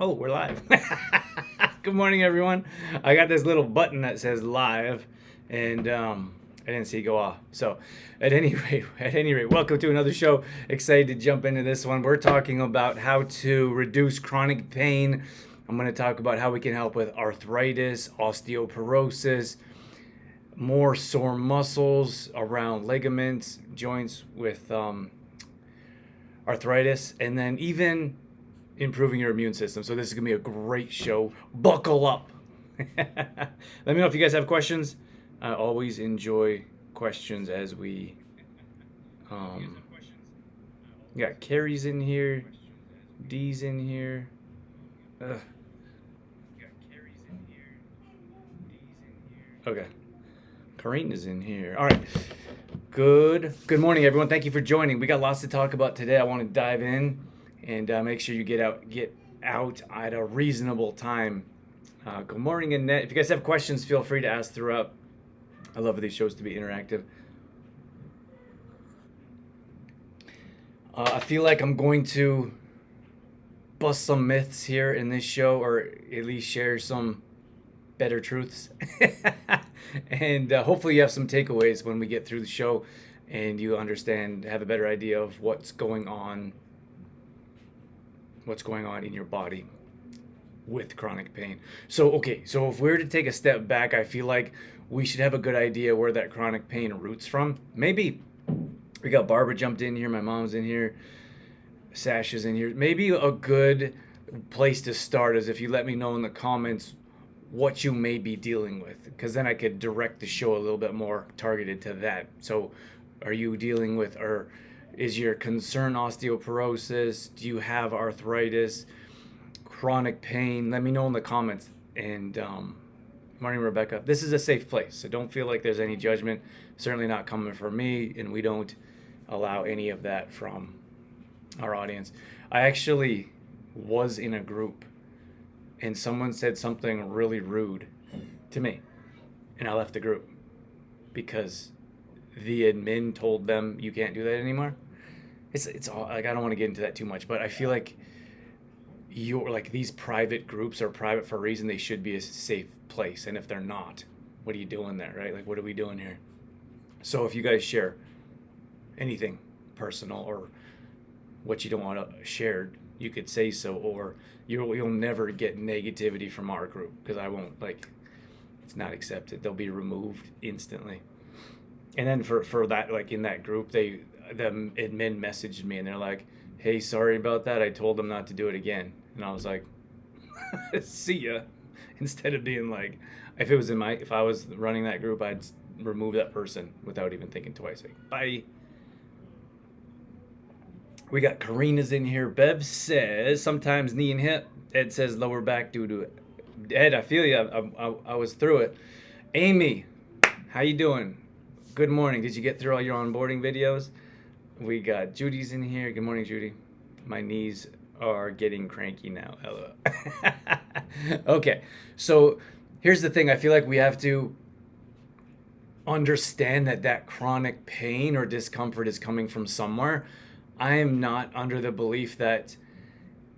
Oh, we're live. Good morning, everyone. I got this little button that says live, and I didn't see it go off. So, at any rate, welcome to another show. Excited to jump into this one. We're talking about how to reduce chronic pain. I'm going to talk about how we can help with arthritis, osteoporosis, more sore muscles around ligaments, joints with arthritis, and then even improving your immune system. So this is gonna be a great show. Buckle up. Let me know if you guys have questions. I always enjoy questions as we got Carrie's in here, D's in here. Ugh. Okay. Karina's in here. All right. Good morning, everyone. Thank you for joining. We got lots to talk about today. I want to dive in and make sure you get out at a reasonable time. Good morning, Annette. If you guys have questions, feel free to ask throughout. I love for these shows to be interactive. I feel like I'm going to bust some myths here in this show, or at least share some better truths. And hopefully you have some takeaways when we get through the show and you understand, have a better idea of what's going on in your body with chronic pain. So if we were to take a step back, I feel like we should have a good idea where that chronic pain roots from. Maybe we got Barbara jumped in here, my mom's in here, Sasha's in here. Maybe a good place to start is if you let me know in the comments what you may be dealing with, because then I could direct the show a little bit more targeted to that. So are you dealing with, or is your concern osteoporosis? Do you have arthritis, chronic pain? Let me know in the comments. And morning, Rebecca. This is a safe place, so don't feel like there's any judgment. Certainly not coming from me, and we don't allow any of that from our audience. I actually was in a group and someone said something really rude to me, and I left the group because the admin told them you can't do that anymore. It's all like, I don't want to get into that too much, but I feel like these private groups are private for a reason. They should be a safe place, and if they're not, what are you doing there, right? Like, what are we doing here? So if you guys share anything personal or what you don't want shared, you could say so, or you'll never get negativity from our group, because I won't, it's not accepted. They'll be removed instantly. And then for that, like in that group, the admin messaged me and they're like, hey, sorry about that. I told them not to do it again. And I was like, see ya. Instead of being like, if I was running that group, I'd remove that person without even thinking twice. Like, bye. We got Karina's in here. Bev says sometimes knee and hip. Ed says lower back due to it. Ed, I feel you. I was through it. Amy, how you doing? Good morning. Did you get through all your onboarding videos? We got Judy's in here. Good morning, Judy. My knees are getting cranky now. Hello. Okay, so here's the thing. I feel like we have to understand that chronic pain or discomfort is coming from somewhere. I am not under the belief that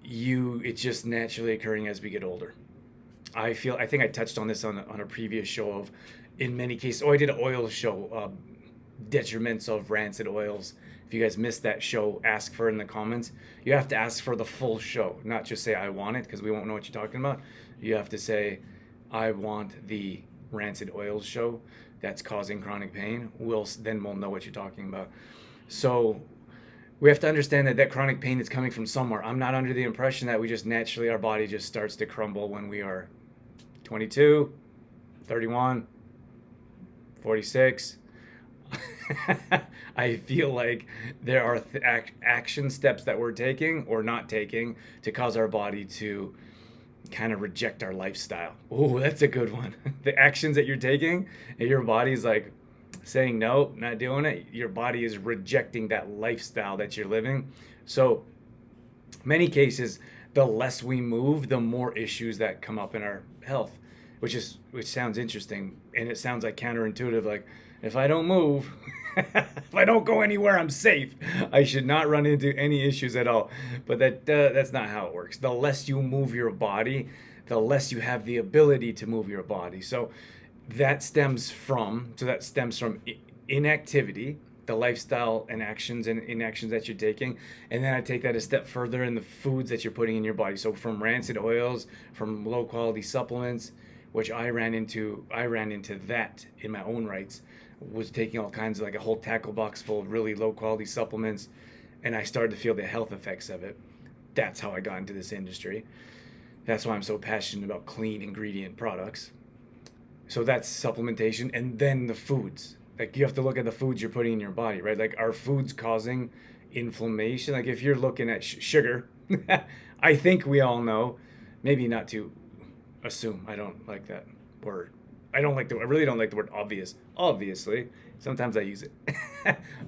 it's just naturally occurring as we get older. I think I touched on this on a previous show of, in many cases, I did an oil show, detriments of rancid oils. If you guys missed that show, ask for it in the comments. You have to ask for the full show, not just say I want it, because we won't know what you're talking about. You have to say, I want the rancid oils show that's causing chronic pain. Then we'll know what you're talking about. So we have to understand that chronic pain is coming from somewhere. I'm not under the impression that we just naturally, our body just starts to crumble when we are 22, 31, 46. I feel like there are action steps that we're taking or not taking to cause our body to kind of reject our lifestyle. Oh, that's a good one. The actions that you're taking and your body's like saying, no, not doing it. Your body is rejecting that lifestyle that you're living. So many cases, the less we move, the more issues that come up in our health, which sounds interesting. And it sounds like counterintuitive. Like, if I don't move, If I don't go anywhere, I'm safe. I should not run into any issues at all. But that's not how it works. The less you move your body, the less you have the ability to move your body. So that stems from inactivity, the lifestyle and actions and inactions that you're taking. And then I take that a step further in the foods that you're putting in your body. So from rancid oils, from low quality supplements, which I ran into that in my own rights, was taking all kinds of, like, a whole tackle box full of really low quality supplements, and I started to feel the health effects of it. That's how I got into this industry. That's why I'm so passionate about clean ingredient products. So that's supplementation. And then the foods, like, you have to look at the foods you're putting in your body, right? Like, are foods causing inflammation? Like, if you're looking at sugar, I think we all know, maybe not to assume. I don't like that word. I really don't like the word obvious. Obviously, sometimes I use it.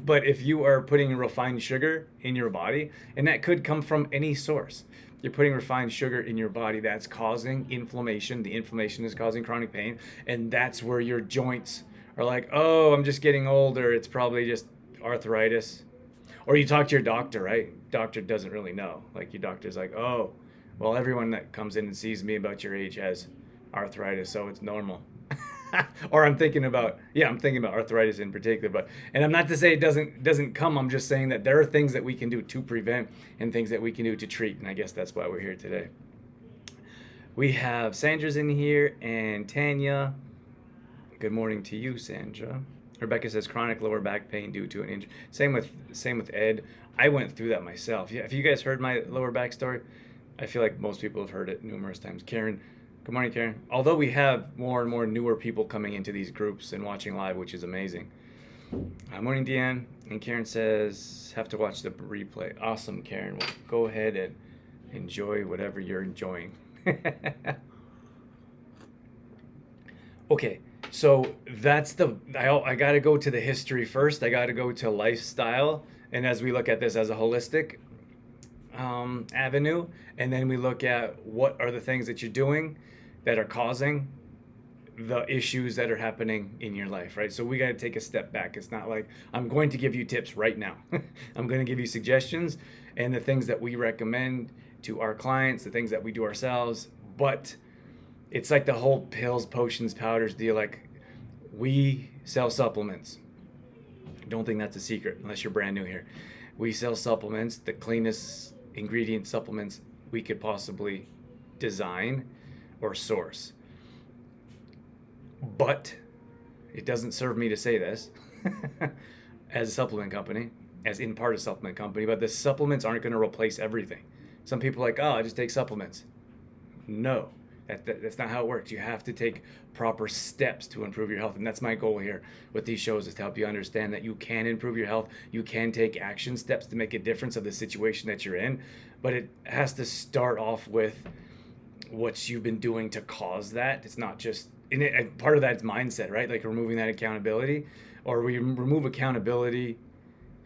But if you are putting refined sugar in your body, and that could come from any source, you're putting refined sugar in your body, that's causing inflammation. The inflammation is causing chronic pain, and that's where your joints are like, oh, I'm just getting older. It's probably just arthritis. Or you talk to your doctor, right? Doctor doesn't really know. Like, your doctor's like, oh, well, everyone that comes in and sees me about your age has arthritis, so it's normal. Or I'm thinking about arthritis in particular, and I'm not to say it doesn't come. I'm just saying that there are things that we can do to prevent and things that we can do to treat, and I guess that's why we're here today. We have Sandra's in here and Tanya. Good morning to you, Sandra. Rebecca says chronic lower back pain due to an injury. Same with Ed. I went through that myself. Yeah, have you guys heard my lower back story? I feel like most people have heard it numerous times. Karen, good morning, Karen. Although we have more and more newer people coming into these groups and watching live, which is amazing. Morning, Deanne. And Karen says, have to watch the replay. Awesome, Karen. Well, go ahead and enjoy whatever you're enjoying. Okay, so I got to go to the history first. I got to go to lifestyle. And as we look at this as a holistic avenue, and then we look at what are the things that you're doing that are causing the issues that are happening in your life, right? So we got to take a step back. It's not like I'm going to give you tips right now. I'm going to give you suggestions and the things that we recommend to our clients, the things that we do ourselves. But it's like the whole pills, potions, powders deal. Like, we sell supplements. Don't think that's a secret unless you're brand new here. We sell supplements, the cleanest ingredient supplements we could possibly design or source. But it doesn't serve me to say this as a supplement company, as in part a supplement company, but the supplements aren't going to replace everything. Some people are like, oh, I just take supplements. No, that's not how it works. You have to take proper steps to improve your health. And that's my goal here with these shows, is to help you understand that you can improve your health. You can take action steps to make a difference of the situation that you're in. But it has to start off with what you've been doing to cause that. It's not just, and part of that is mindset, right? Like, removing that accountability, or we remove accountability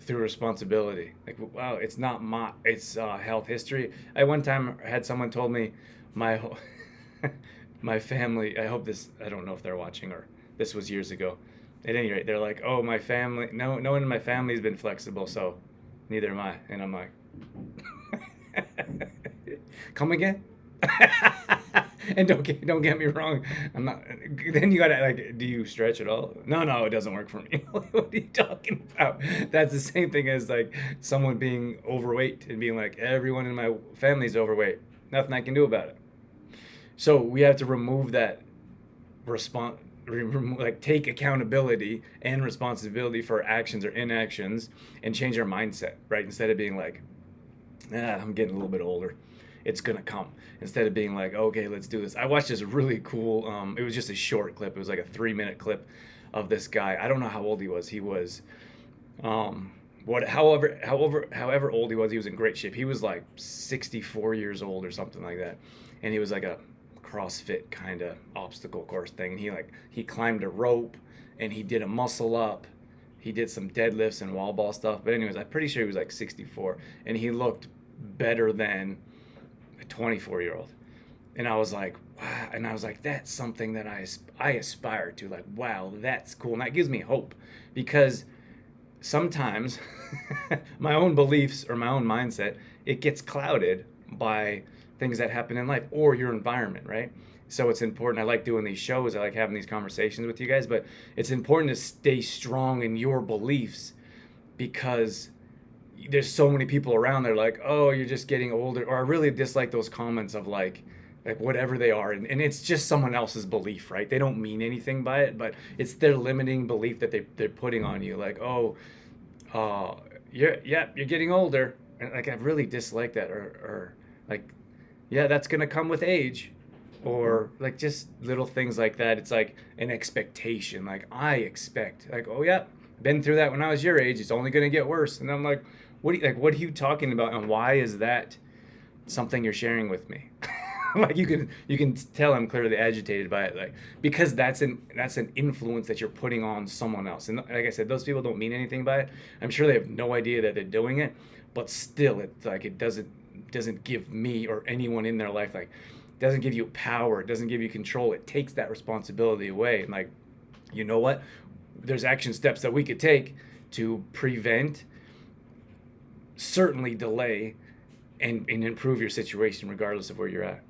through responsibility. Like, wow, it's not it's health history. I one time had someone told me my my family, I don't know if they're watching, or this was years ago. At any rate, they're like, oh, my family, no one in my family has been flexible, so neither am I. And I'm like, come again? And don't get me wrong, I'm not. Then you gotta, like, do you stretch at all? No, it doesn't work for me. What are you talking about? That's the same thing as, like, someone being overweight and being like, everyone in my family's overweight. Nothing I can do about it. So we have to remove that take accountability and responsibility for actions or inactions, and change our mindset, right? Instead of being like, I'm getting a little bit older, it's gonna come. Instead of being like, okay, let's do this. I watched this really cool, it was just a short clip. It was like a 3-minute clip of this guy. I don't know how old he was. He was, however old he was in great shape. He was like 64 years old or something like that. And he was like a CrossFit kind of obstacle course thing. And he climbed a rope, and he did a muscle up. He did some deadlifts and wall ball stuff. But anyways, I'm pretty sure he was like 64, and he looked better than a 24-year-old. And I was like, wow. And I was like, that's something that I aspire to. Like, wow, that's cool. And that gives me hope, because sometimes my own beliefs or my own mindset, it gets clouded by things that happen in life or your environment, right? So it's important. I like doing these shows. I like having these conversations with you guys, but it's important to stay strong in your beliefs because there's so many people around there like, oh, you're just getting older. Or I really dislike those comments of like whatever they are. And it's just someone else's belief, right? They don't mean anything by it, but it's their limiting belief that they're putting on you. Like, oh, uh, you're getting older. And like, I really dislike that. Or like, yeah, that's going to come with age. Or like just little things like that. It's like an expectation. Like, I expect, like, oh, yeah, been through that when I was your age. It's only going to get worse. And I'm like, what are you talking about? And why is that something you're sharing with me? Like you can tell I'm clearly agitated by it, like because that's an influence that you're putting on someone else. And like I said, those people don't mean anything by it. I'm sure they have no idea that they're doing it, but still, it's like it doesn't give me or anyone in their life, like, it doesn't give you power. It doesn't give you control. It takes that responsibility away. And like, you know what? There's action steps that we could take to prevent, certainly delay, and improve your situation regardless of where you're at.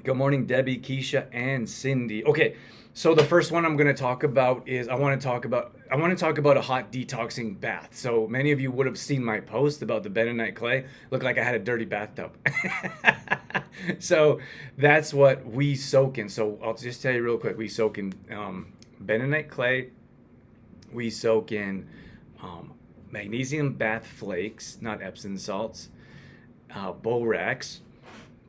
Good morning, Debbie, Keisha, and Cindy. Okay, so the first one I'm going to talk about is I want to talk about a hot detoxing bath. So many of you would have seen my post about the bentonite clay. Looked like I had a dirty bathtub. So that's what we soak in. So I'll just tell you real quick. We soak in bentonite clay. We soak in magnesium bath flakes, not Epsom salts, borax.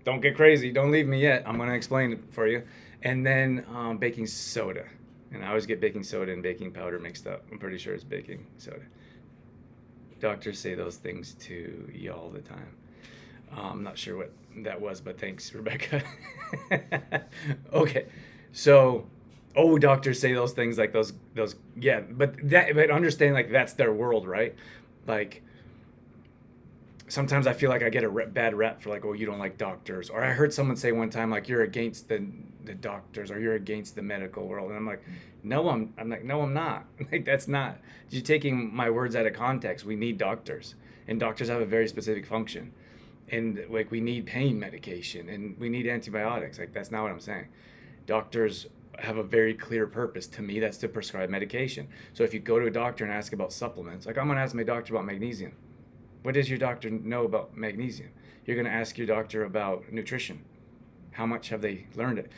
Don't get crazy. Don't leave me yet. I'm going to explain it for you. And then baking soda. And I always get baking soda and baking powder mixed up. I'm pretty sure it's baking soda. Doctors say those things to you all the time. I'm not sure what that was, but thanks, Rebecca. Okay. So, doctors say those things like those, yeah, but understand, like, that's their world, right? Like, sometimes I feel like I get a bad rep for like, oh, you don't like doctors. Or I heard someone say one time, like, you're against the doctors or you're against the medical world. And I'm like, no, I'm not. Like, that's not, you're taking my words out of context. We need doctors, and doctors have a very specific function. And like, we need pain medication and we need antibiotics. Like, that's not what I'm saying. Doctors have a very clear purpose. To me, that's to prescribe medication. So if you go to a doctor and ask about supplements, like I'm going to ask my doctor about magnesium. What does your doctor know about magnesium? You're going to ask your doctor about nutrition. How much have they learned it?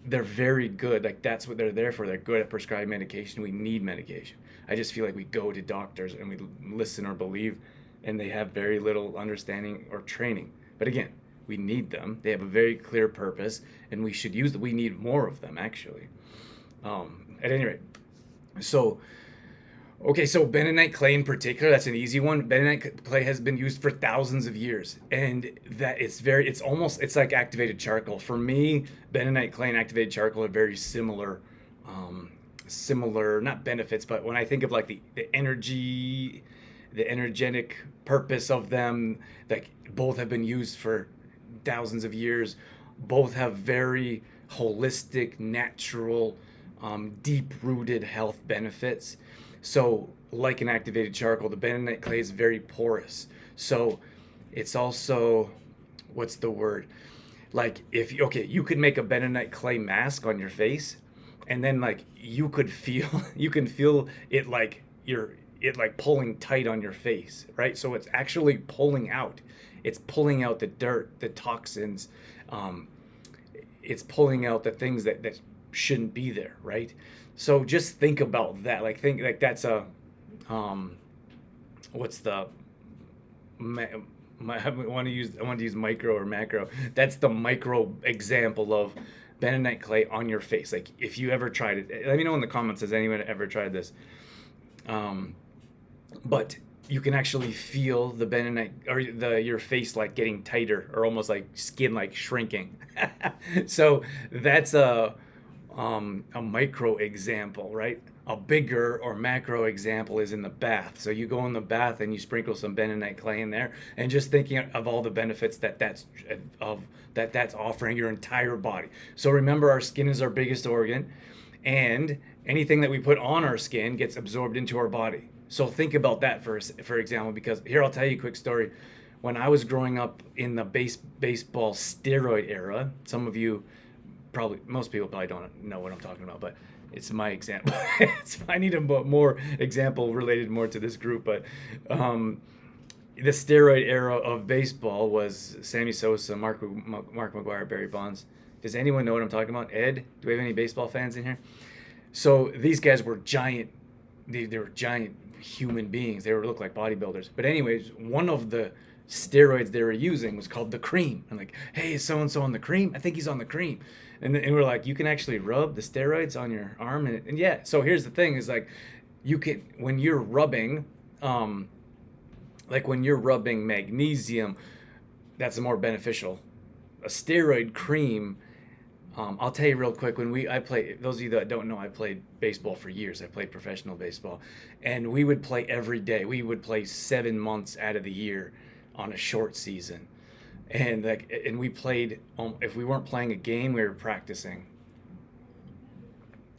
They're very good. Like, that's what they're there for. They're good at prescribing medication. We need medication. I just feel like we go to doctors and we listen or believe, and they have very little understanding or training. But again, we need them. They have a very clear purpose, and we should use them. We need more of them, actually. At any rate, so... Okay, so bentonite clay in particular, that's an easy one. Bentonite clay has been used for thousands of years, and that it's like activated charcoal. For me, bentonite clay and activated charcoal are very similar, not benefits, but when I think of like the energy, the energetic purpose of them, like, both have been used for thousands of years. Both have very holistic, natural, deep-rooted health benefits. So, like an activated charcoal, the bentonite clay is very porous. So, it's also, what's the word? Like, you could make a bentonite clay mask on your face, and then like you can feel it like pulling tight on your face, right? So it's actually pulling out. It's pulling out the dirt, the toxins. It's pulling out the things that shouldn't be there, right? So just think about that. Like, think like that's a what's the I want to use micro or macro. That's the micro example of bentonite clay on your face. Like, if you ever tried it, let me know in the comments, has anyone ever tried this? But you can actually feel the bentonite or your face like getting tighter, or almost like skin like shrinking. So that's a micro example, right? A bigger or macro example is in the bath. So you go in the bath and you sprinkle some bentonite clay in there, and just thinking of all the benefits that's offering your entire body. So remember, our skin is our biggest organ, and anything that we put on our skin gets absorbed into our body. So think about that for example, because here I'll tell you a quick story. When I was growing up in the baseball steroid era, some of you probably, most people probably don't know what I'm talking about, but it's my example. I need a more example related more to this group, but the steroid era of baseball was Sammy Sosa, Mark McGwire, Barry Bonds. Does anyone know what I'm talking about? Ed, do we have any baseball fans in here? So these guys were giant. They were giant human beings. They looked like bodybuilders. But anyways, one of the steroids they were using was called the cream. I'm like, hey, is so-and-so on the cream? I think he's on the cream. And we're like, you can actually rub the steroids on your arm. And yeah, so here's the thing is like, you can, when you're rubbing, like when you're rubbing magnesium, that's more beneficial. A steroid cream, I'll tell you real quick, I played, those of you that don't know, I played baseball for years. I played professional baseball, and we would play every day. We would play 7 months out of the year on a short season. And we played, if we weren't playing a game, we were practicing.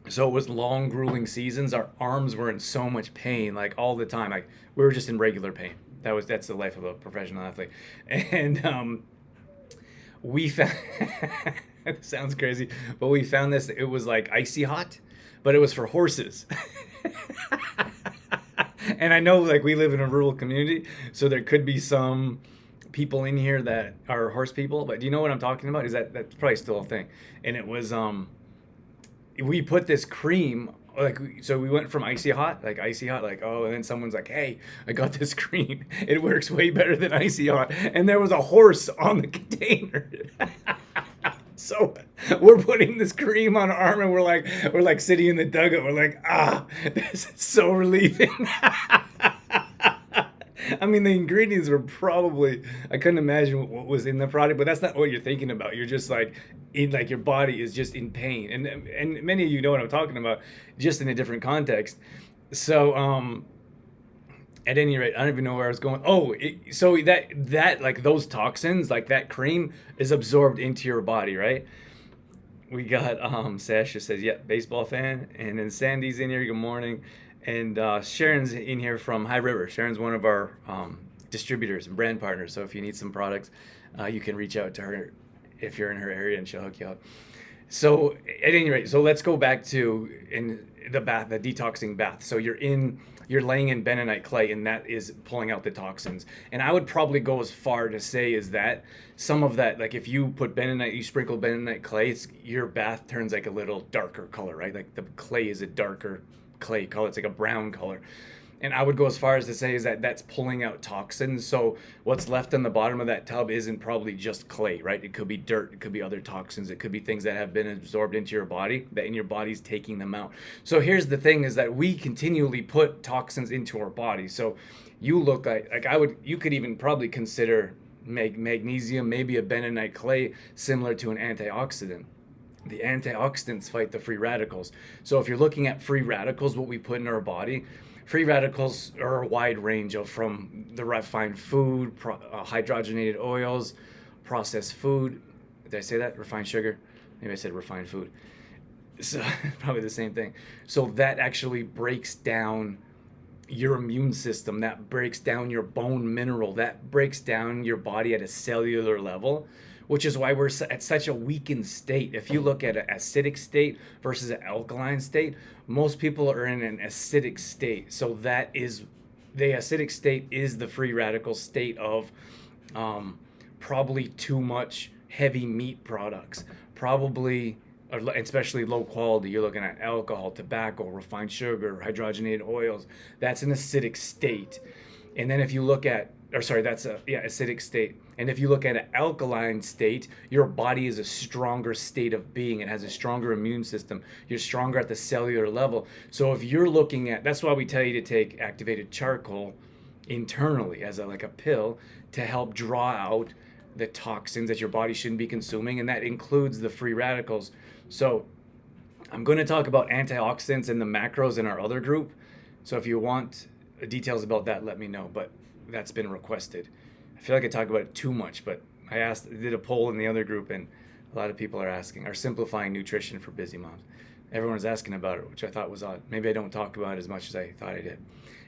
So it was long, grueling seasons. Our arms were in so much pain, like all the time. Like we were just in regular pain. That's the life of a professional athlete. And we found it sounds crazy, but we found this. It was like icy hot, but it was for horses. And I know like we live in a rural community, so there could be some people in here that are horse people, but do you know what I'm talking about? That's probably still a thing. And it was we put this cream, so we went from icy hot, like oh, and then someone's like, hey, I got this cream, it works way better than icy hot, and there was a horse on the container. So we're putting this cream on our arm, and we're like sitting in the dugout, we're like, this is so relieving. I mean, the ingredients were probably, I couldn't imagine what was in the product, but that's not what you're thinking about. You're just like, your body is just in pain. And many of you know what I'm talking about, just in a different context. So, at any rate, I don't even know where I was going. Oh, so that like those toxins, like that cream is absorbed into your body, right? We got, Sasha says, yeah, baseball fan. And then Sandy's in here, good morning. And Sharon's in here from High River. Sharon's one of our distributors and brand partners. So if you need some products, you can reach out to her if you're in her area, and she'll hook you up. So at any rate, so let's go back to in the bath, the detoxing bath. So you're laying in bentonite clay, and that is pulling out the toxins. And I would probably go as far to say is that some of that, like if you put bentonite, you sprinkle bentonite clay, your bath turns like a little darker color, right? Like the clay is a darker clay color, it's like a brown color. And I would go as far as to say is that that's pulling out toxins. So what's left on the bottom of that tub isn't probably just clay, right? It could be dirt, it could be other toxins, it could be things that have been absorbed into your body, that in your body's taking them out. So here's the thing is that we continually put toxins into our body. So you look like you could even probably consider magnesium, maybe a bentonite clay, similar to an antioxidant. The antioxidants fight the free radicals. So if you're looking at free radicals, what we put in our body, free radicals are a wide range of from the refined food, hydrogenated oils, processed food. Did I say that? Refined sugar? Maybe I said refined food. So probably the same thing. So that actually breaks down your immune system, that breaks down your bone mineral, that breaks down your body at a cellular level, which is why we're at such a weakened state. If you look at an acidic state versus an alkaline state, most people are in an acidic state. So that is, the acidic state is the free radical state of probably too much heavy meat products, probably, especially low quality. You're looking at alcohol, tobacco, refined sugar, hydrogenated oils. That's an acidic state. And then if you look at, acidic state. And if you look at an alkaline state, your body is a stronger state of being. It has a stronger immune system. You're stronger at the cellular level. So if you're looking at, that's why we tell you to take activated charcoal internally as like a pill to help draw out the toxins that your body shouldn't be consuming, and that includes the free radicals. So I'm going to talk about antioxidants and the macros in our other group. So if you want details about that, let me know. But that's been requested. I feel like I talk about it too much, but I did a poll in the other group, and a lot of people are asking, are simplifying nutrition for busy moms. Everyone's asking about it, which I thought was odd. Maybe I don't talk about it as much as I thought I did.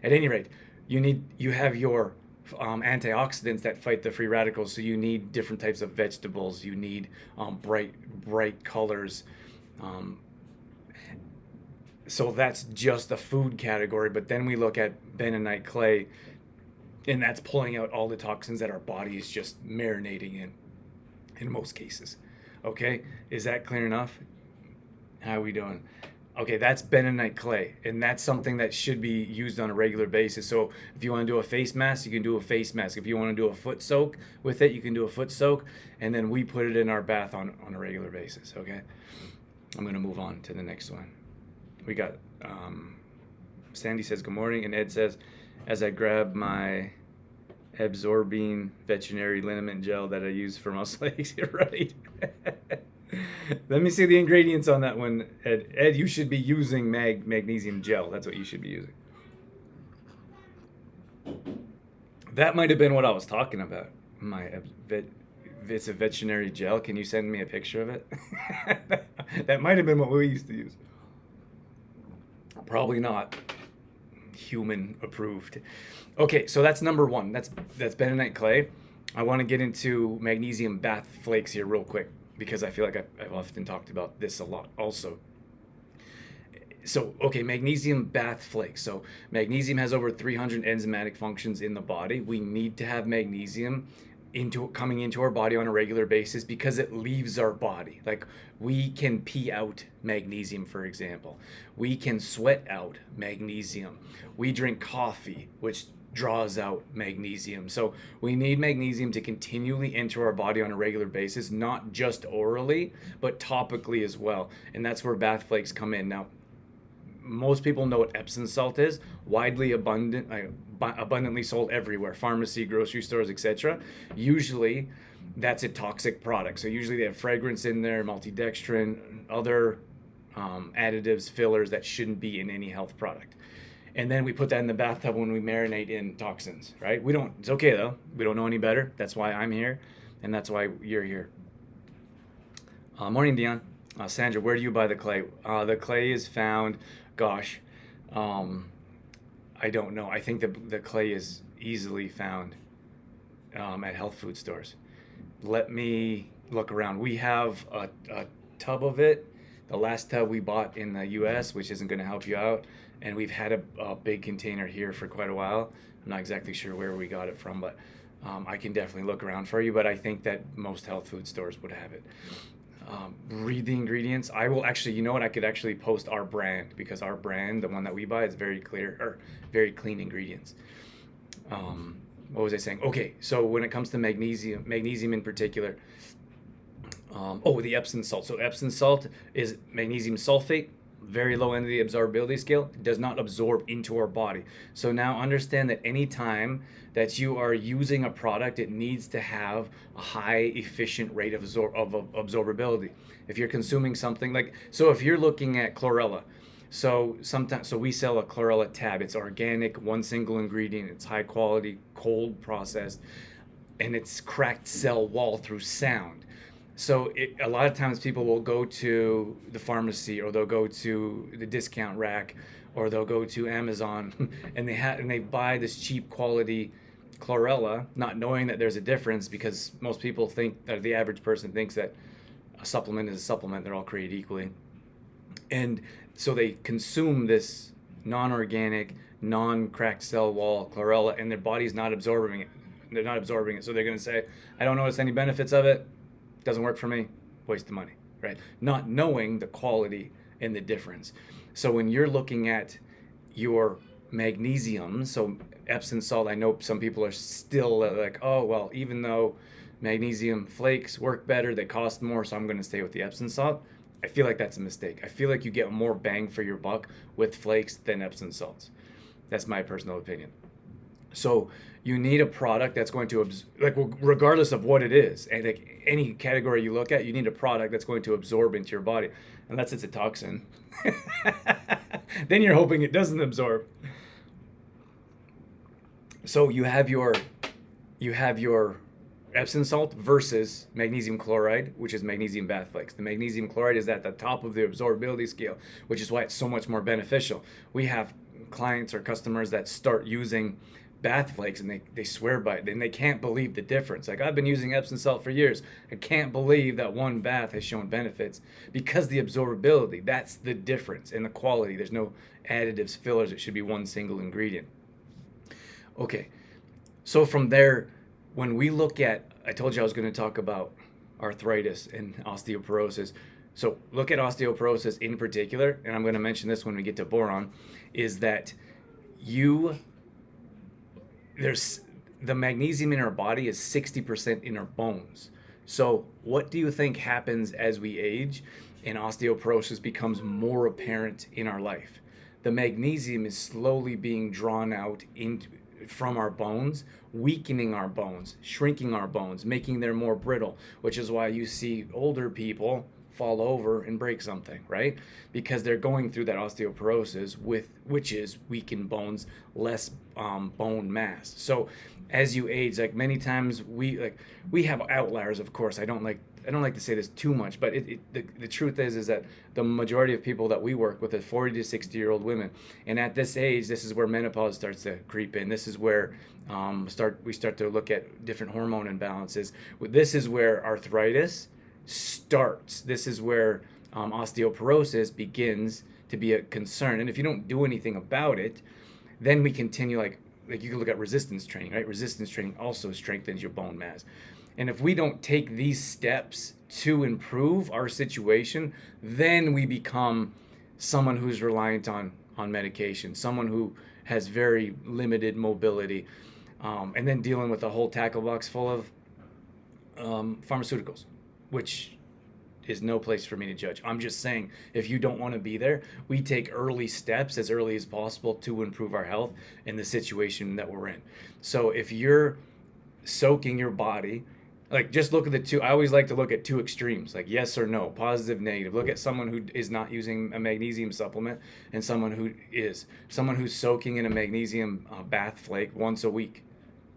At any rate, you have your antioxidants that fight the free radicals. So you need different types of vegetables. You need bright colors. Um, so that's just the food category. But then we look at bentonite clay, and that's pulling out all the toxins that our body is just marinating in most cases. Okay, is that clear enough? How are we doing? Okay, that's bentonite clay, and that's something that should be used on a regular basis. So if you want to do a face mask, you can do a face mask. If you want to do a foot soak with it, you can do a foot soak, and then we put it in our bath on a regular basis, okay? I'm going to move on to the next one. We got, Sandy says, good morning, and Ed says, as I grab my absorbing veterinary liniment gel that I use for muscle aches, you're right. Let me see the ingredients on that one, Ed. Ed, you should be using magnesium gel. That's what you should be using. That might have been what I was talking about. It's a veterinary gel. Can you send me a picture of it? That might have been what we used to use. Probably not human approved. Okay, so that's number one. That's bentonite clay. I want to get into magnesium bath flakes here real quick, because I feel like I've often talked about this a lot also. So, okay, magnesium bath flakes. So magnesium has over 300 enzymatic functions in the body. We need to have magnesium coming into our body on a regular basis because it leaves our body. Like, we can pee out magnesium, for example. We can sweat out magnesium. We drink coffee, which draws out magnesium. So we need magnesium to continually enter our body on a regular basis, not just orally, but topically as well. And that's where bath flakes come in. Now, most people know what Epsom salt is, abundantly sold everywhere, pharmacy, grocery stores, etc. Usually that's a toxic product. So usually they have fragrance in there, maltodextrin, other additives, fillers that shouldn't be in any health product. And then we put that in the bathtub when we marinate in toxins, right? It's okay though. We don't know any better. That's why I'm here, and that's why you're here. Morning, Dion. Sandra, where do you buy the clay? The clay is found, I don't know. I think the clay is easily found at health food stores. Let me look around. We have a tub of it. The last tub we bought in the US, which isn't going to help you out. And we've had a big container here for quite a while. I'm not exactly sure where we got it from, but I can definitely look around for you. But I think that most health food stores would have it. Read the ingredients. I will actually, you know what? I could actually post our brand, because our brand, the one that we buy, is very clear, or very clean ingredients. What was I saying? Okay, so when it comes to magnesium in particular, the Epsom salt. So Epsom salt is magnesium sulfate, very low end of the absorbability scale. It does not absorb into our body. So now understand that any time that you are using a product, it needs to have a high efficient rate of absorbability. If you're consuming something if you're looking at chlorella, so we sell a chlorella tab. It's organic, one single ingredient. It's high quality, cold processed, and it's cracked cell wall through sound. So a lot of times people will go to the pharmacy, or they'll go to the discount rack, or they'll go to Amazon and they buy this cheap quality chlorella, not knowing that there's a difference, because most people think that the average person thinks that a supplement is a supplement. They're all created equally. And so they consume this non-organic, non-cracked cell wall chlorella, and their body's not absorbing it. They're not absorbing it. So they're going to say, I don't notice any benefits of it. Doesn't work for me. Waste of money, right? Not knowing the quality and the difference. So when you're looking at your magnesium, so Epsom salt, I know some people are still like, oh, well, even though magnesium flakes work better, they cost more, so I'm going to stay with the Epsom salt. I feel like that's a mistake. I feel like you get more bang for your buck with flakes than Epsom salts. That's my personal opinion. So you need a product that's going to, regardless of what it is, and any category you look at, you need a product that's going to absorb into your body, unless it's a toxin. Then you're hoping it doesn't absorb. So you have your Epsom salt versus magnesium chloride, which is magnesium bath flakes. The magnesium chloride is at the top of the absorbability scale, which is why it's so much more beneficial. We have clients or customers that start using bath flakes and they swear by it and they can't believe the difference. Like, I've been using Epsom salt for years. I can't believe that one bath has shown benefits because the absorbability, that's the difference, and the quality. There's no additives, fillers. It should be one single ingredient. Okay, so from there, when we look at, I told you I was going to talk about arthritis and osteoporosis. So look at osteoporosis in particular, and I'm going to mention this when we get to boron, is that there's the magnesium in our body is 60% in our bones. So what do you think happens as we age and osteoporosis becomes more apparent in our life? The magnesium is slowly being drawn out from our bones, weakening our bones, shrinking our bones, making them more brittle, which is why you see older people fall over and break something, right? Because they're going through that osteoporosis which is weakened bones, less bone mass. So as you age, like many times we have outliers, of course. I don't like to say this too much, but the truth is that the majority of people that we work with are 40 to 60-year-old women, and at this age, this is where menopause starts to creep in. This is where we start to look at different hormone imbalances. This is where arthritis starts. This is where osteoporosis begins to be a concern, and if you don't do anything about it, then we continue like you can look at resistance training, right? Resistance training also strengthens your bone mass. And if we don't take these steps to improve our situation, then we become someone who's reliant on medication, someone who has very limited mobility, and then dealing with a whole tackle box full of pharmaceuticals, which is no place for me to judge. I'm just saying, if you don't want to be there, we take early steps as early as possible to improve our health in the situation that we're in. So if you're soaking your body, like, just look at the two. I always like to look at two extremes, like yes or no, positive, negative. Look at someone who is not using a magnesium supplement and someone who is. Someone who's soaking in a magnesium bath flake once a week,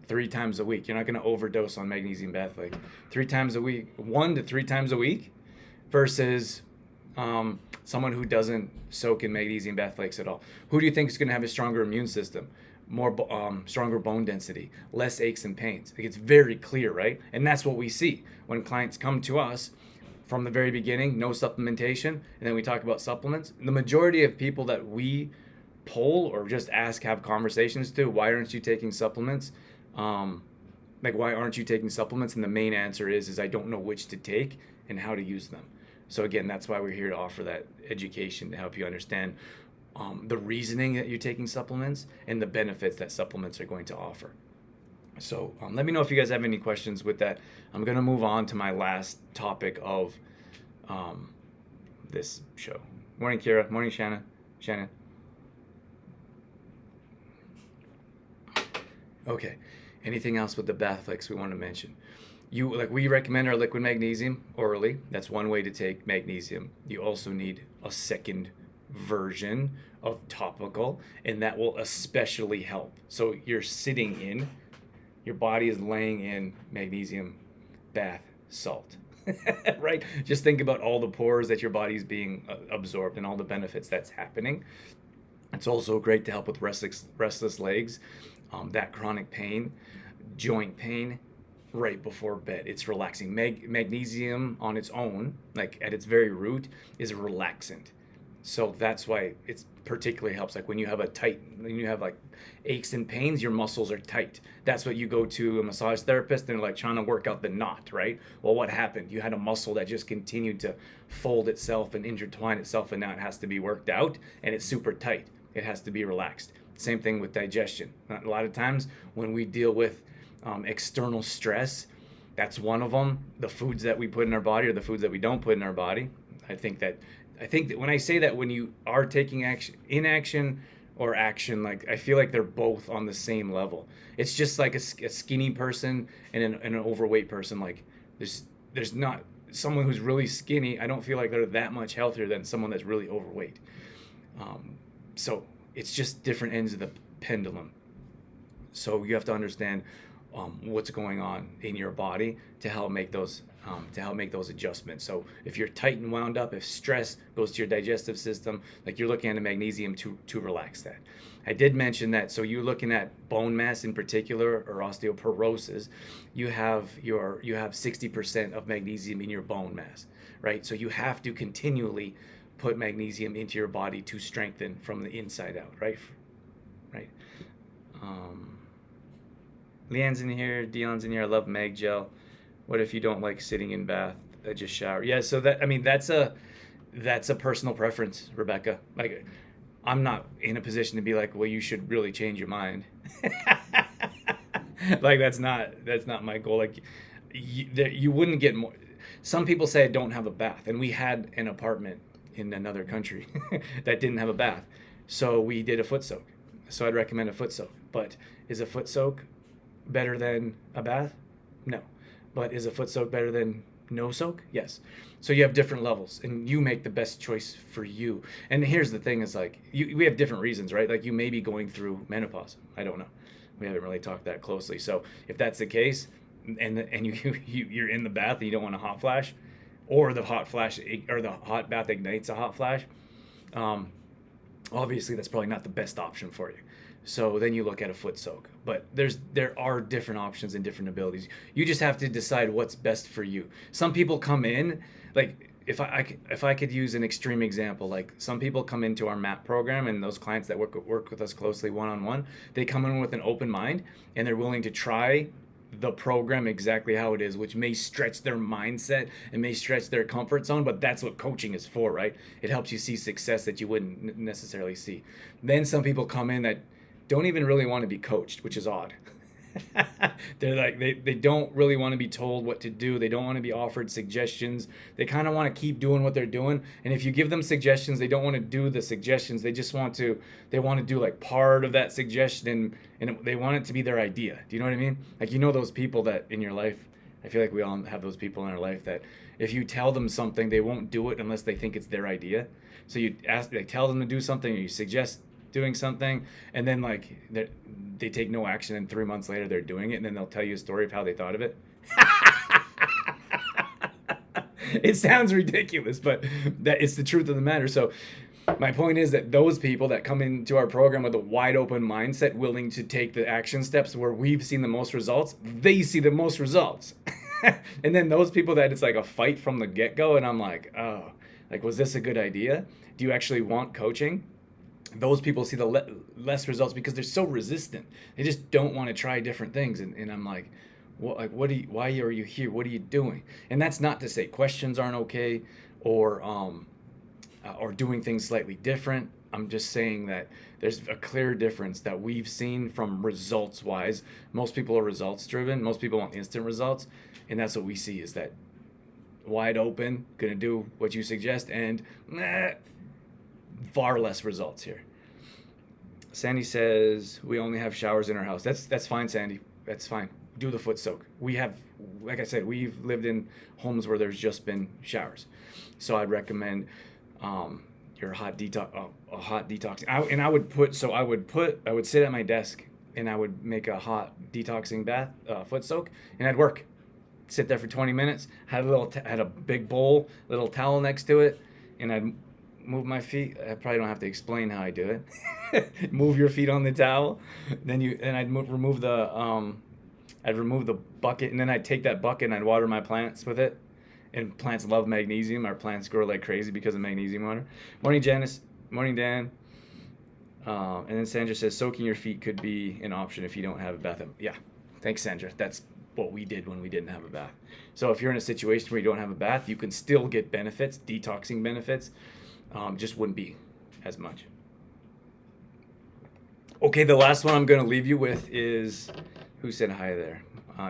3 times a week. You're not going to overdose on magnesium bath flake. 3 times a week, 1 to 3 times a week, versus someone who doesn't soak in magnesium bath flakes at all. Who do you think is going to have a stronger immune system? More stronger bone density, less aches and pains. Like, it's very clear, right? And that's what we see when clients come to us from the very beginning, no supplementation, and then we talk about supplements. The majority of people that we poll or just ask, have conversations to, why aren't you taking supplements? Why aren't you taking supplements? And the main answer is I don't know which to take and how to use them. So again, that's why we're here to offer that education to help you understand the reasoning that you're taking supplements and the benefits that supplements are going to offer. So let me know if you guys have any questions with that. I'm going to move on to my last topic of this show. Morning, Kira. Morning, Shannon. Okay. Anything else with the bath flakes we want to mention? We recommend our liquid magnesium orally. That's one way to take magnesium. You also need a second version of topical, and that will especially help. So you're sitting in, your body is laying in magnesium bath salt, right? Just think about all the pores that your body's being absorbed and all the benefits that's happening. It's also great to help with restless legs, that chronic pain, joint pain, right before bed. It's relaxing. Magnesium on its own, like at its very root, is a relaxant. So that's why it particularly helps. Like when you have like aches and pains, your muscles are tight. That's what you go to a massage therapist and they're like trying to work out the knot, right? Well, what happened? You had a muscle that just continued to fold itself and intertwine itself, and now it has to be worked out and it's super tight. It has to be relaxed. Same thing with digestion. A lot of times when we deal with external stress, that's one of them. The foods that we put in our body or the foods that we don't put in our body. I think that when I say that, when you are taking inaction or action, like I feel like they're both on the same level. It's just like a skinny person and an overweight person. Like there's not someone who's really skinny. I don't feel like they're that much healthier than someone that's really overweight. So it's just different ends of the pendulum. So you have to understand what's going on in your body to help make those adjustments. So if you're tight and wound up, if stress goes to your digestive system, like you're looking at a magnesium to relax that. I did mention that. So you're looking at bone mass in particular, or osteoporosis. You have 60% of magnesium in your bone mass, right? So you have to continually put magnesium into your body to strengthen from the inside out, right? Right. Leanne's in here, Dion's in here. I love mag gel. What if you don't like sitting in bath? Just shower. Yeah, so that's a personal preference, Rebecca. Like, I'm not in a position to be like, well, you should really change your mind. Like, that's not my goal. Like, you wouldn't get more. Some people say I don't have a bath, and we had an apartment in another country that didn't have a bath, so we did a foot soak. So I'd recommend a foot soak. But is a foot soak better than a bath? No. But is a foot soak better than no soak? Yes. So you have different levels, and you make the best choice for you. And here's the thing: is like we have different reasons, right? Like, you may be going through menopause. I don't know. We haven't really talked that closely. So if that's the case, and you're in the bath and you don't want a hot flash, or the hot bath ignites a hot flash, obviously that's probably not the best option for you. So then you look at a foot soak. But there are different options and different abilities. You just have to decide what's best for you. Some people come in, like, if I could use an extreme example, like, some people come into our MAP program, and those clients that work with us closely one-on-one, they come in with an open mind, and they're willing to try the program exactly how it is, which may stretch their mindset and may stretch their comfort zone, but that's what coaching is for, right? It helps you see success that you wouldn't necessarily see. Then some people come in that don't even really want to be coached, which is odd. They're like, they don't really want to be told what to do. They don't want to be offered suggestions. They kind of want to keep doing what they're doing. And if you give them suggestions, they don't want to do the suggestions. They want to do like part of that suggestion, and they want it to be their idea. Do you know what I mean? Like, those people that in your life, I feel like we all have those people in our life that if you tell them something, they won't do it unless they think it's their idea. So tell them to do something, or you suggest doing something, and then like they take no action, and 3 months later they're doing it, and then they'll tell you a story of how they thought of it. It sounds ridiculous, but that it's the truth of the matter. So my point is that those people that come into our program with a wide open mindset, willing to take the action steps where we've seen the most results, they see the most results. And then those people that it's like a fight from the get-go, and I'm like, oh, like, was this a good idea? Do you actually want coaching? Those people see the less results because they're so resistant. They just don't want to try different things. And I'm like, why are you here? What are you doing? And that's not to say questions aren't okay, or doing things slightly different. I'm just saying that there's a clear difference that we've seen from results wise. Most people are results driven. Most people want instant results. And that's what we see, is that wide open, gonna do what you suggest, and far less results here. Sandy says we only have showers in our house. That's fine, Sandy. That's fine. Do the foot soak. We have, like I said, we've lived in homes where there's just been showers, so I'd recommend your hot detox. I would sit at my desk, and I would make a hot detoxing bath, foot soak, and I'd work. Sit there for 20 minutes. Had a big bowl, little towel next to it, and I'd move my feet. I probably don't have to explain how I do it. Move your feet on the towel. Then I'd remove the bucket, and then I'd take that bucket and I'd water my plants with it. And plants love magnesium. Our plants grow like crazy because of magnesium water. Morning, Janice. Morning, Dan. And then Sandra says soaking your feet could be an option if you don't have a bath. Yeah, thanks, Sandra. That's what we did when we didn't have a bath. So if you're in a situation where you don't have a bath, you can still get benefits, detoxing benefits. Just wouldn't be as much. Okay, the last one I'm going to leave you with is, who said hi there?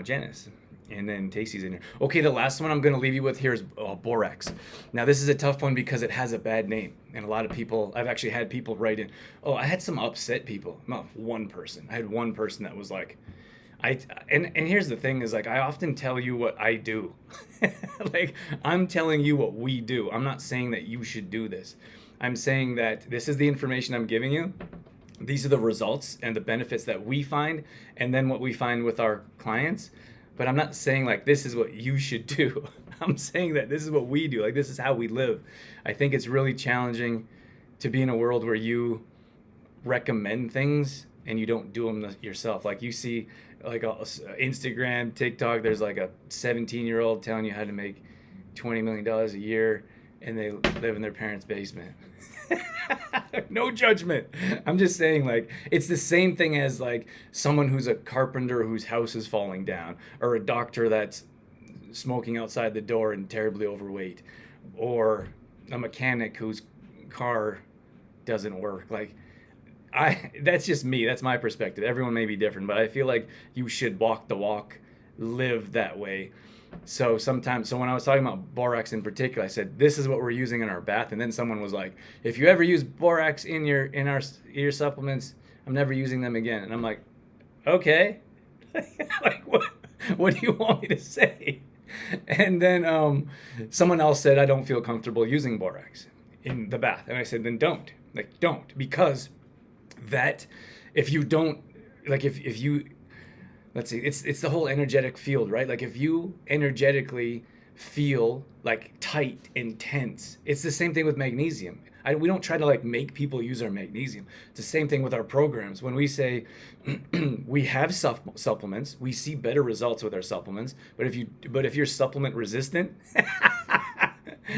Janice. And then Tasty's in here. Okay, the last one I'm going to leave you with here is borax. Now, this is a tough one because it has a bad name. And a lot of people, I've actually had people write in, I had some upset people. Not one person. I had one person that was like, and here's the thing is, like, I often tell you what I do. Like, I'm telling you what we do. I'm not saying that you should do this. I'm saying that this is the information I'm giving you, these are the results and the benefits that we find, and then what we find with our clients. But I'm not saying like this is what you should do. I'm saying that this is what we do. Like, this is how we live. I think it's really challenging to be in a world where you recommend things and you don't do them yourself. Like, you see like Instagram, TikTok, there's like a 17-year-old telling you how to make $20 million a year, and they live in their parents' basement. No judgment. I'm just saying, like, it's the same thing as like someone who's a carpenter whose house is falling down, or a doctor that's smoking outside the door and terribly overweight, or a mechanic whose car doesn't work. Like, that's just me. That's my perspective. Everyone may be different, but I feel like you should walk the walk, live that way. So sometimes, so when I was talking about borax in particular, I said this is what we're using in our bath, and then someone was like, "If you ever use borax in your supplements, I'm never using them again." And I'm like, "Okay, like what do you want me to say?" And then someone else said, "I don't feel comfortable using borax in the bath," and I said, "Then don't, like, don't, because that if you don't, like, if you, let's see, it's the whole energetic field, right? Like, if you energetically feel like tight and tense, it's the same thing with magnesium. We don't try to like make people use our magnesium. It's the same thing with our programs. When we say we have supplements, we see better results with our supplements. But if you're supplement resistant,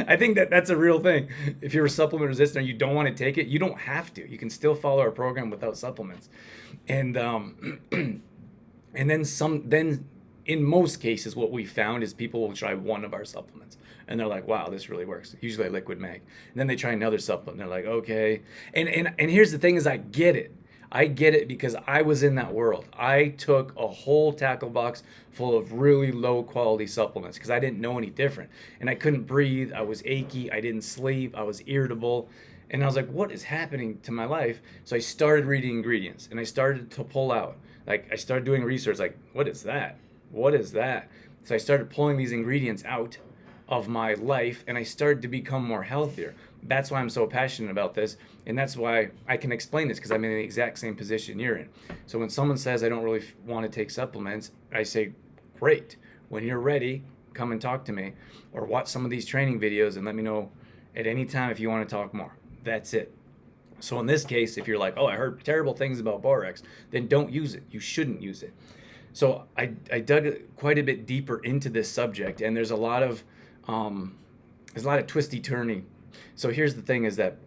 I think that's a real thing. If you're supplement resistant or you don't want to take it, you don't have to. You can still follow our program without supplements. And and then in most cases, what we found is people will try one of our supplements and they're like, "Wow, this really works." Usually a liquid mag. And then they try another supplement and they're like, "Okay." And here's the thing is, I get it. I get it because I was in that world. I took a whole tackle box full of really low quality supplements because I didn't know any different. And I couldn't breathe. I was achy. I didn't sleep. I was irritable. And I was like, what is happening to my life? So I started reading ingredients and I started to pull out. Like, I started doing research, like, what is that? What is that? So I started pulling these ingredients out of my life and I started to become more healthier. That's why I'm so passionate about this. And that's why I can explain this, because I'm in the exact same position you're in. So when someone says I don't really want to take supplements, I say, great. When you're ready, come and talk to me or watch some of these training videos and let me know at any time if you want to talk more. That's it. So in this case, if you're like, "Oh, I heard terrible things about borax," then don't use it. You shouldn't use it. So I dug quite a bit deeper into this subject, and there's a lot of twisty turny. So here's the thing: is that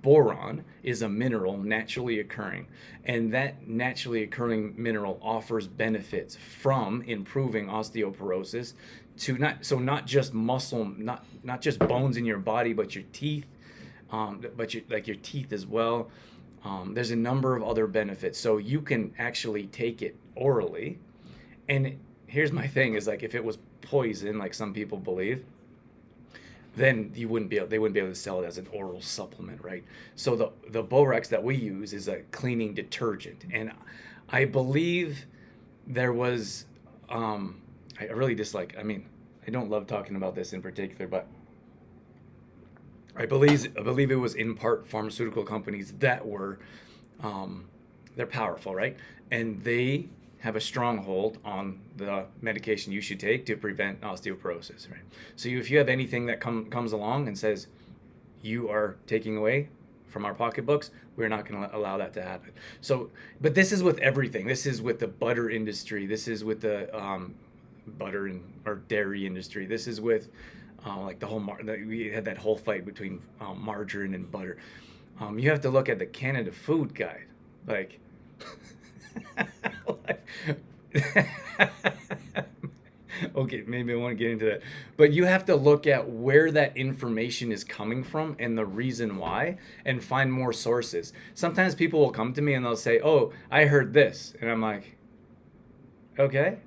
boron is a mineral naturally occurring, and that naturally occurring mineral offers benefits from improving osteoporosis to not just muscle, not just bones in your body, but your teeth. But your teeth as well. There's a number of other benefits. So you can actually take it orally. And here's my thing is, like, if it was poison, like some people believe, then they wouldn't be able to sell it as an oral supplement, right? So the borax that we use is a cleaning detergent. And I believe there was, I really dislike, I mean, I don't love talking about this in particular, but I believe it was in part pharmaceutical companies that were, they're powerful, right? And they have a stronghold on the medication you should take to prevent osteoporosis, right? So if you have anything that comes along and says you are taking away from our pocketbooks, we're not going to allow that to happen. So, but this is with everything. This is with the butter industry. This is with the butter or dairy industry. This is with like the whole we had that whole fight between margarine and butter. You have to look at the Canada Food Guide, like, okay, maybe I won't get into that, but you have to look at where that information is coming from and the reason why, and find more sources. Sometimes people will come to me and they'll say, "Oh, I heard this," and I'm like, "Okay,"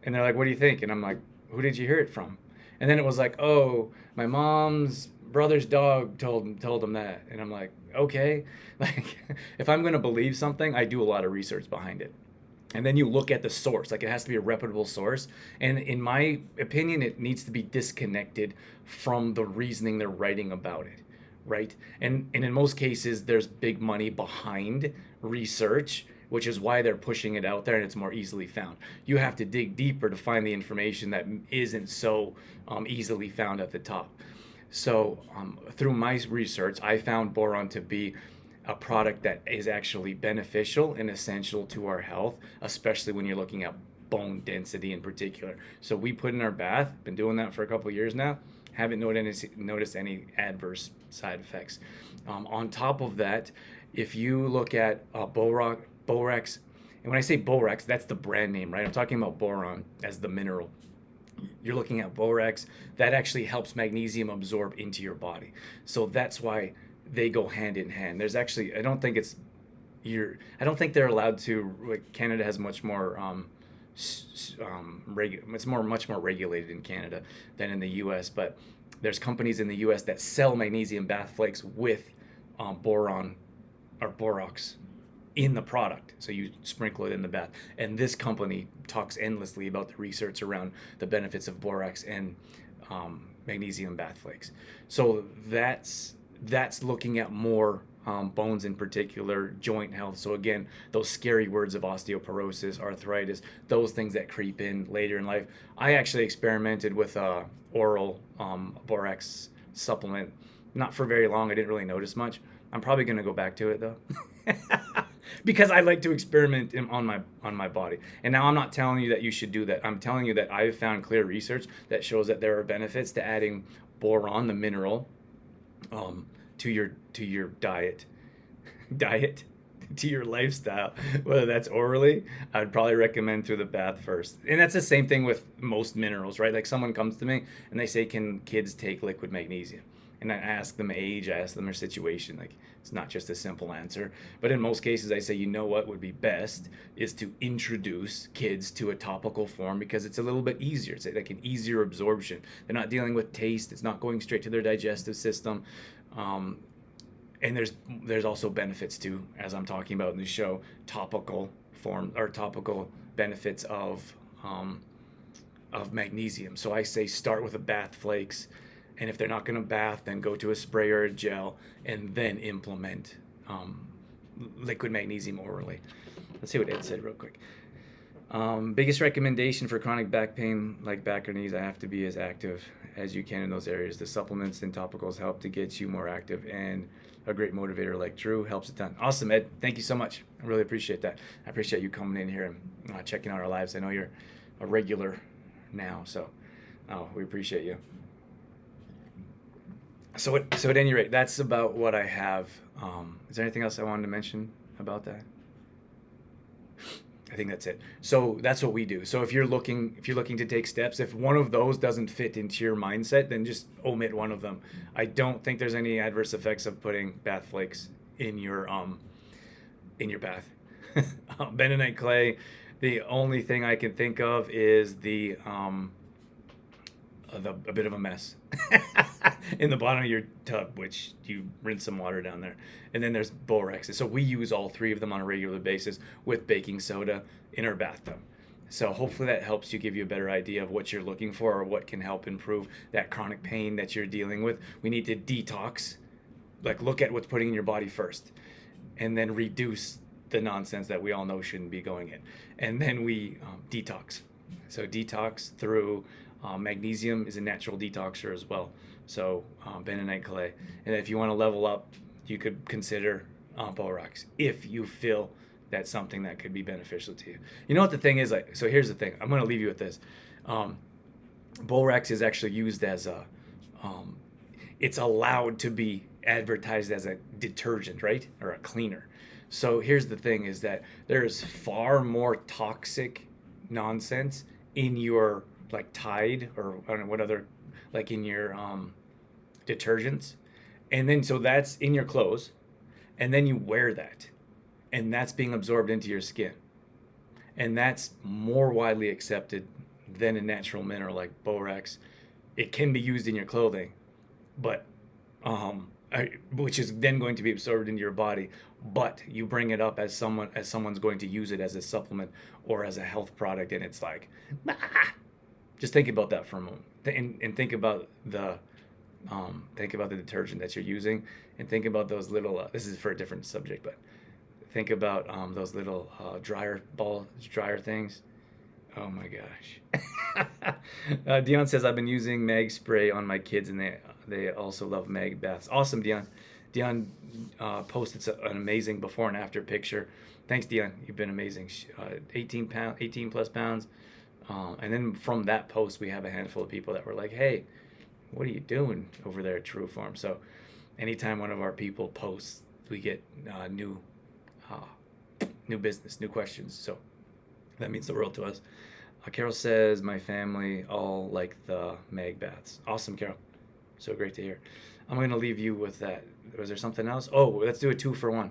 and they're like, "What do you think?" And I'm like, "Who did you hear it from?" And then it was like, "Oh, my mom's brother's dog told him that." And I'm like, "Okay." Like, if I'm going to believe something, I do a lot of research behind it. And then you look at the source. Like, it has to be a reputable source. And in my opinion, it needs to be disconnected from the reasoning they're writing about it, right? And in most cases, there's big money behind research, which is why they're pushing it out there and it's more easily found. You have to dig deeper to find the information that isn't so easily found at the top. So through my research, I found boron to be a product that is actually beneficial and essential to our health, especially when you're looking at bone density in particular. So we put in our bath, been doing that for a couple of years now, haven't noticed any adverse side effects. On top of that, if you look at borax, and when I say borax, that's the brand name, right? I'm talking about boron as the mineral. You're looking at borax that actually helps magnesium absorb into your body. So that's why they go hand in hand. There's actually, I don't think they're allowed to. Like, Canada has much more it's much more regulated in Canada than in the U.S. But there's companies in the U.S. that sell magnesium bath flakes with boron or borax in the product, so you sprinkle it in the bath. And this company talks endlessly about the research around the benefits of borax and magnesium bath flakes. So that's looking at more bones in particular, joint health. So again, those scary words of osteoporosis, arthritis, those things that creep in later in life. I actually experimented with a oral borax supplement, not for very long. I didn't really notice much. I'm probably going to go back to it though. Because I like to experiment on my body. And now I'm not telling you that you should do that. I'm telling you that I've found clear research that shows that there are benefits to adding boron, the mineral, to your diet, to your lifestyle, whether that's orally. I'd probably recommend through the bath first. And that's the same thing with most minerals, right? Like, someone comes to me and they say, can kids take liquid magnesium? And I ask them age, I ask them their situation. Like, it's not just a simple answer. But in most cases, I say, you know what would be best is to introduce kids to a topical form, because it's a little bit easier. It's like an easier absorption. They're not dealing with taste. It's not going straight to their digestive system. And there's also benefits too, as I'm talking about in the show, topical form or topical benefits of magnesium. So I say start with a bath flakes. And if they're not going to bath, then go to a spray or a gel, and then implement liquid magnesium orally. Let's see what Ed said real quick. Biggest recommendation for chronic back pain, like back or knees, I have to be as active as you can in those areas. The supplements and topicals help to get you more active, and a great motivator like Drew helps a ton. Awesome, Ed. Thank you so much. I really appreciate that. I appreciate you coming in here and checking out our lives. I know you're a regular now, so we appreciate you. So at any rate, that's about what I have. Is there anything else I wanted to mention about that? I think that's it. So that's what we do. So if you're looking to take steps, if one of those doesn't fit into your mindset, then just omit one of them. I don't think there's any adverse effects of putting bath flakes in your bath. Bentonite clay. The only thing I can think of is a bit of a mess in the bottom of your tub, which you rinse some water down there. And then there's borax. So we use all three of them on a regular basis with baking soda in our bathtub. So hopefully that helps you, give you a better idea of what you're looking for or what can help improve that chronic pain that you're dealing with. We need to detox, like look at what's putting in your body first, and then reduce the nonsense that we all know shouldn't be going in. And then we detox. So detox through magnesium is a natural detoxer as well. So bentonite clay. And if you want to level up, you could consider borax if you feel that's something that could be beneficial to you. You know what the thing is? Like, so here's the thing. I'm going to leave you with this. Borax is actually used as it's allowed to be advertised as a detergent, right? Or a cleaner. So here's the thing is that there's far more toxic nonsense in your like Tide or I don't know what other, like in your detergents. And then so that's in your clothes, and then you wear that, and that's being absorbed into your skin. And that's more widely accepted than a natural mineral like borax. It can be used in your clothing, but which is then going to be absorbed into your body. But you bring it up as someone's going to use it as a supplement or as a health product, and it's like, just think about that for a moment, and think about the Think about the detergent that you're using, and think about those little. This is for a different subject, but think about those little dryer things. Oh my gosh. Dion says I've been using Mag spray on my kids, and they also love Mag baths. Awesome, Dion. Dion posted an amazing before and after picture. Thanks, Dion. You've been amazing. 18 plus pounds. And then from that post, we have a handful of people that were like, "Hey, what are you doing over there at True Form?" So, anytime one of our people posts, we get new business, new questions. So that means the world to us. Carol says my family all like the Mag baths. Awesome, Carol. So great to hear. I'm going to leave you with that. Was there something else? Oh, let's do a 2-for-1.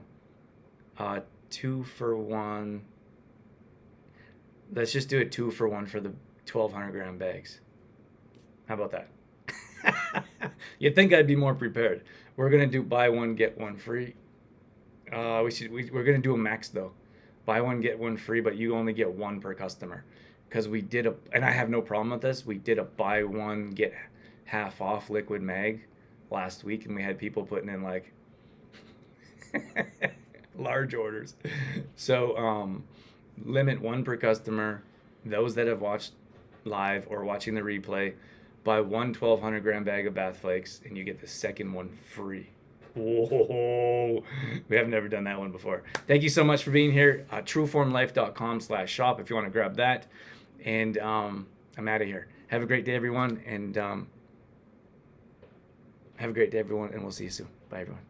2-for-1. Let's just do a 2-for-1 for the 1,200 gram bags. How about that? You'd think I'd be more prepared. We're gonna do buy one get one free. We're gonna do a max though. Buy one get one free, but you only get one per customer. Because we did and I have no problem with this. We did a buy one get half off liquid mag last week, and we had people putting in like large orders. So limit one per customer. Those that have watched live or watching the replay, buy one 1,200 gram bag of bath flakes, and you get the second one free. Whoa, we have never done that one before. Thank you so much for being here. Trueformlife.com/shop if you want to grab that. And I'm out of here. Have a great day, everyone. And we'll see you soon. Bye, everyone.